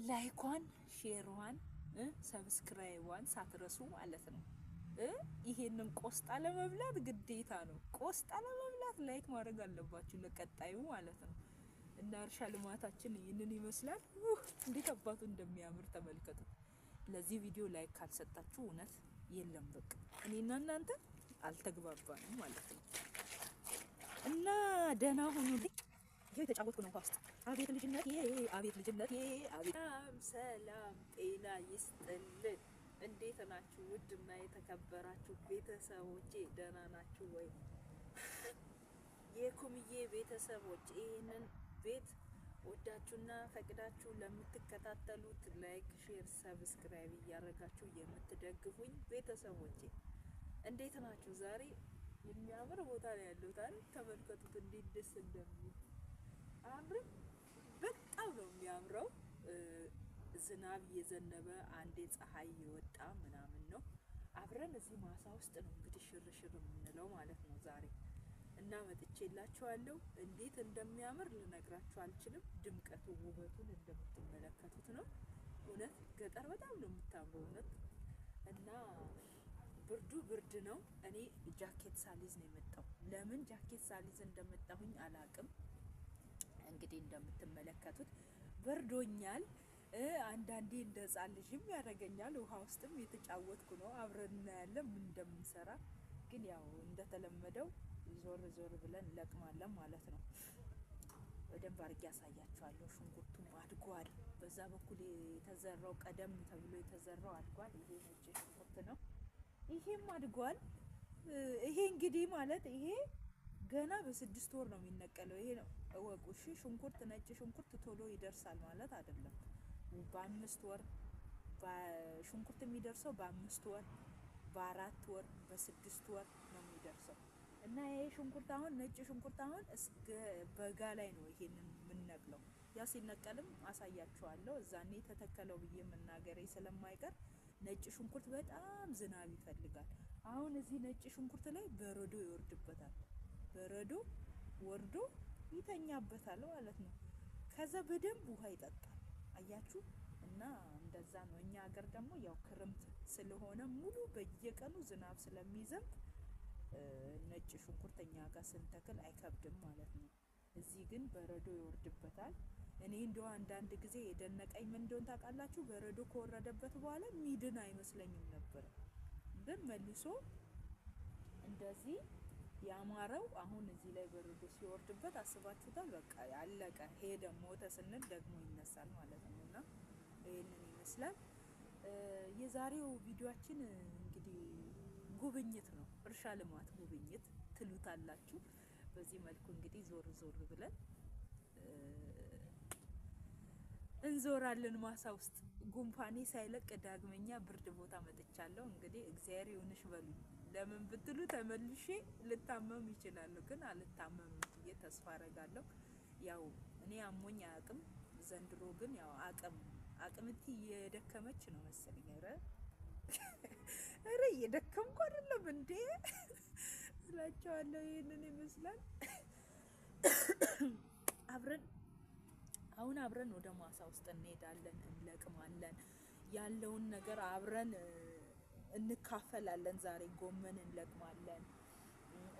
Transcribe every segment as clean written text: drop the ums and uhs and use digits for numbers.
ላይኳን ሼርዋን ሰብስክራይቧን ሳትረሱ ማለት ነው። ይሄንን ቆስጣ ለመብላት ግዴታ ነው። ቆስጣ ለመብላት ላይክ ማድረግ አለባችሁ ለቀጣዩ ማለት ነው። እና እርሻ ልማታችን ይህንን ይመስላል። እንዴት አባቱ እንደሚያምር ተመልከቱ። ለዚህ ቪዲዮ ላይክ ካልሰጣችሁ እውነት የለም በቃ እኔና እናንተ አልተግባባንም ማለት ነው። እና ደህና ሁኑልኝ። ይሄ የተጫወትኩ ነው ውስጥ አቤት ልጅነቴ፣ አቤት ልጅነቴ፣ አቤት ሰላም ጤና ይስጥልን። እንዴት ናችሁ ውድና የተከበራችሁ ቤተሰቦቼ? ደህና ናችሁ ወይ? የኩምዬ ቤተሰቦች ይሄንን ቤት ወዳችሁና ፈቅዳችሁ ለምትከታተሉት ላይክ፣ ሼር፣ ሰብስክራይብ እያደረጋችሁ የምትደግፉኝ ቤተሰቦቼ እንዴት ናችሁ? ዛሬ የሚያምር ቦታ ላይ ያለሁት አይደል? ተመልከቱት እንዴት ደስ እንደሚል አምር በጣም ነው የሚያምረው። ዝናብ እየዘነበ አንዴ ፀሐይ እየወጣ ምናምን ነው። አብረን እዚህ ማሳ ውስጥ ነው እንግዲህ ሽርሽር የምንለው ማለት ነው ዛሬ እና መጥቼላችኋለሁ። እንዴት እንደሚያምር ልነግራችሁ አልችልም። ድምቀቱ ውበቱን እንደምትመለከቱት ነው። እውነት ገጠር በጣም ነው የምታምረው እውነት። እና ብርዱ ብርድ ነው። እኔ ጃኬት ሳሊዝ ነው የመጣው። ለምን ጃኬት ሳሊዝ እንደመጣሁኝ አላቅም። እንግዲህ እንደምትመለከቱት በርዶኛል። አንዳንዴ እንደ ህጻን ልጅም ያደርገኛል። ውሃ ውስጥም የተጫወትኩ ነው። አብረን እናያለን ምን እንደምንሰራ። ግን ያው እንደተለመደው ዞር ዞር ብለን እንለቅማለን ማለት ነው። በደንብ አድርጌ ያሳያችኋለሁ። ሽንኩርቱም አድጓል። በዛ በኩል የተዘራው ቀደም ተብሎ የተዘራው አድጓል። ይሄ ነጭ ሽንኩርት ነው። ይሄም አድጓል። ይሄ እንግዲህ ማለት ይሄ ገና በ6 ወር ነው የሚነቀለው። ይሄ ነው እወቁ እሺ። ሽንኩርት ነጭ ሽንኩርት ቶሎ ይደርሳል ማለት አይደለም። በ5 ወር ሽንኩርት የሚደርሰው በ5 ወር፣ በ4 ወር፣ በ6 ወር ነው የሚደርሰው። እና ይሄ ሽንኩርት አሁን ነጭ ሽንኩርት አሁን እስከ በጋ ላይ ነው ይሄንን የምንነቅለው። ያ ሲነቀልም አሳያችኋለሁ። እዛኔ ተተከለው ብዬ መናገሬ ስለማይቀር ነጭ ሽንኩርት በጣም ዝናብ ይፈልጋል። አሁን እዚህ ነጭ ሽንኩርት ላይ በረዶ ይወርድበታል። በረዶ ወርዶ ይተኛበታል ማለት ነው። ከዛ በደንብ ውሃ ይጠጣል። አያችሁ? እና እንደዛ ነው። እኛ ሀገር ደግሞ ያው ክረምት ስለሆነ ሙሉ በየቀኑ ዝናብ ስለሚዘንብ ነጭ ሽንኩርት እኛ ጋር ስንተክል አይከብድም ማለት ነው። እዚህ ግን በረዶ ይወርድበታል። እኔ እንደው አንዳንድ ጊዜ የደነቀኝ ምን እንደሆነ ታውቃላችሁ? በረዶ ከወረደበት በኋላ ሚድን አይመስለኝም ነበር። ግን መልሶ እንደዚህ ያማረው አሁን እዚህ ላይ በረዶ ሲወርድበት አስባችሁታል? በቃ ያለቀ ሄደ ሞተ ስንል ደግሞ ይነሳል ማለት ነው። እና ይሄንን ይመስላል የዛሬው ቪዲዮአችን። እንግዲህ ጉብኝት ነው፣ እርሻ ልማት ጉብኝት ትሉታላችሁ። በዚህ መልኩ እንግዲህ ዞር ዞር ብለን እንዞራለን ማሳ ውስጥ። ጉንፋኔ ሳይለቅ ዳግመኛ ብርድ ቦታ መጥቻለሁ። እንግዲህ እግዚአብሔር ይሁንሽ በሉኝ። ለምን ብትሉ ተመልሼ ልታመም ይችላል፣ ግን አልታመምም ብዬ ተስፋ አረጋለሁ። ያው እኔ አሞኝ አያውቅም። ዘንድሮ ግን ያው አቅምቲ እየደከመች ነው መሰለኝ። ኧረ እየደከምኩ አይደለም እንዴ እላቸዋለሁ። ይሄንን ይመስላል። አብረን ወደ ማሳ ውስጥ እንሄዳለን፣ እንለቅማለን። ያለውን ነገር አብረን እንካፈላለን። ዛሬ ጎመን እንለቅማለን።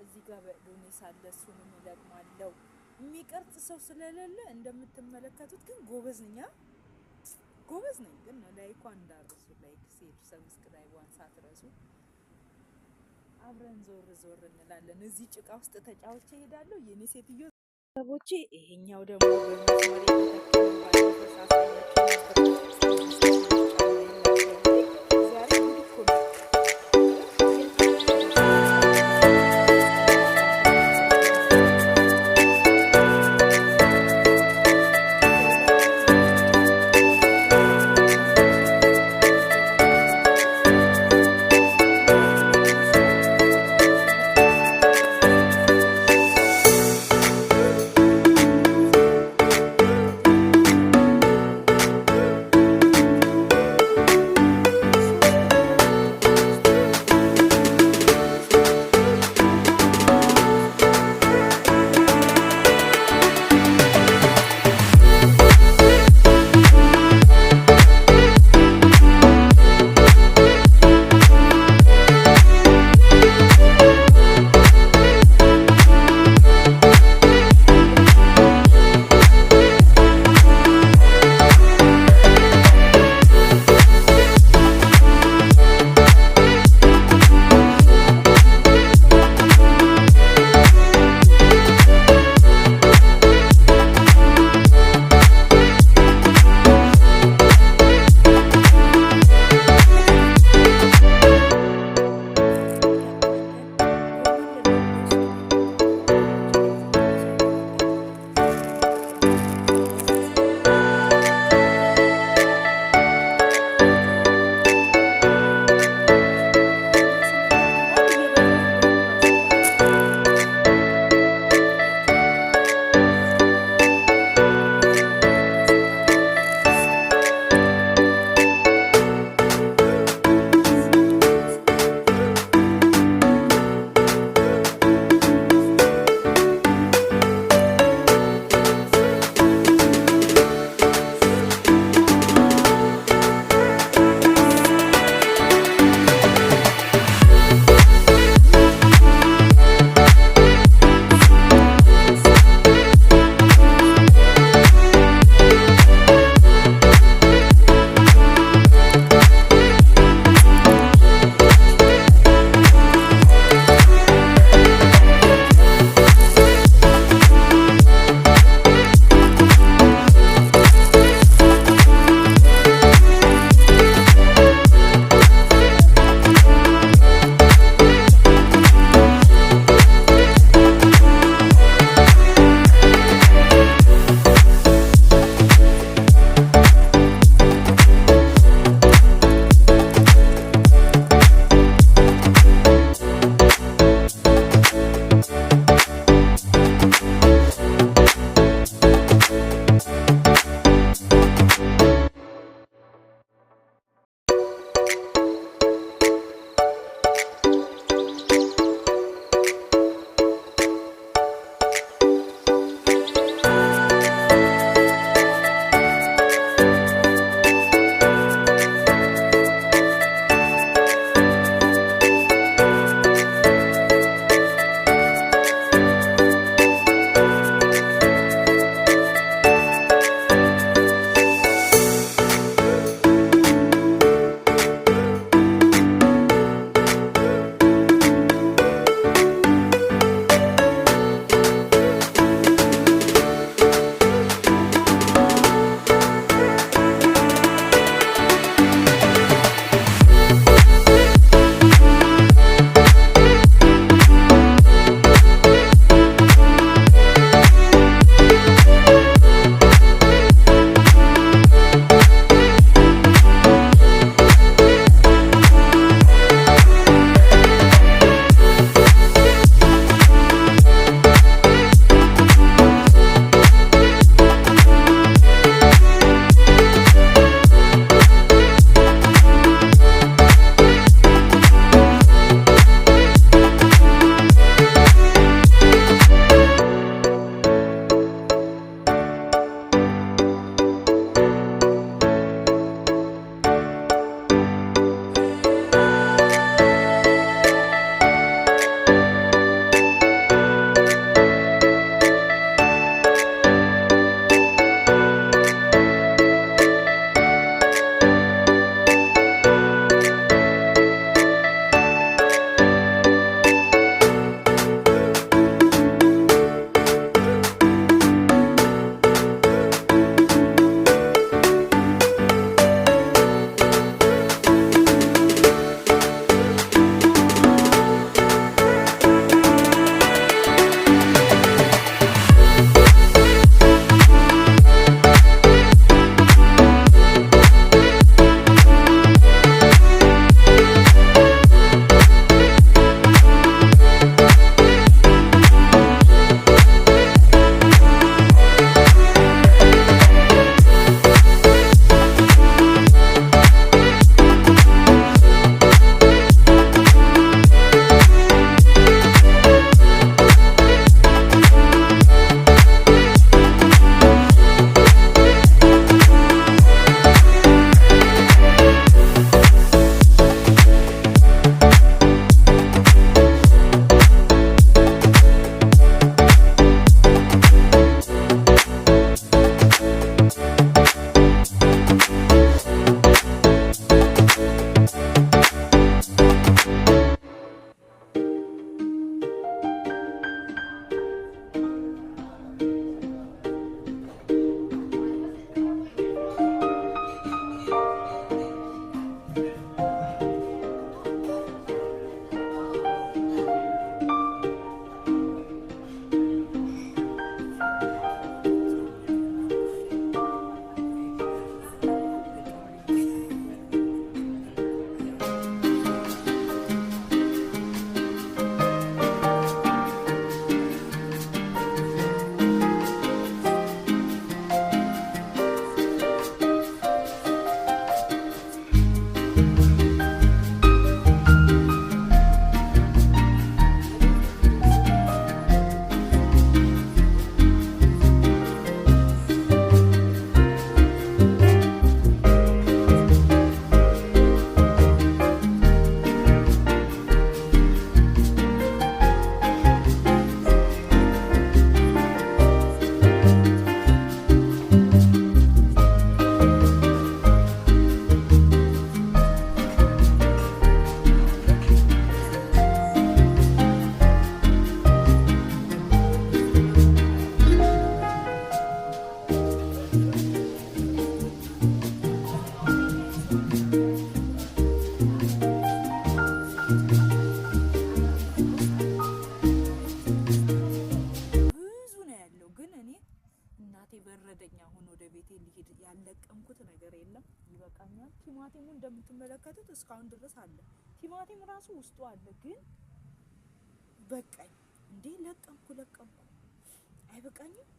እዚህ ጋር በዶኔስ አለ፣ እሱንም እንለቅማለሁ። የሚቀርጽ ሰው ስለሌለ እንደምትመለከቱት ግን ጎበዝ ነኝ። ግን ላይኳን እንዳትረሱ፣ ላይክ፣ ሼር፣ ሰብስክራይቧን ሳትረሱ። አብረን ዞር ዞር እንላለን። እዚህ ጭቃ ውስጥ ተጫውቼ እሄዳለሁ የኔ ሴትዮ ሰቦቼ። ይሄኛው ደግሞ በመስመር የተተከለ ባለፈው ሳሳያችሁ ያልተውኩት ነገር የለም። ይበቃኛል። ቲማቲሙ እንደምትመለከቱት እስካሁን ድረስ አለ። ቲማቲም ራሱ ውስጡ አለ። ግን በቃኝ እንዴ ለቀምኩ አይበቃኝም።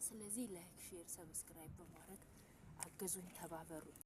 ስለዚህ ላይክ ሼር ሰብስክራይብ በማድረግ አገዙኝ፣ ተባበሩ።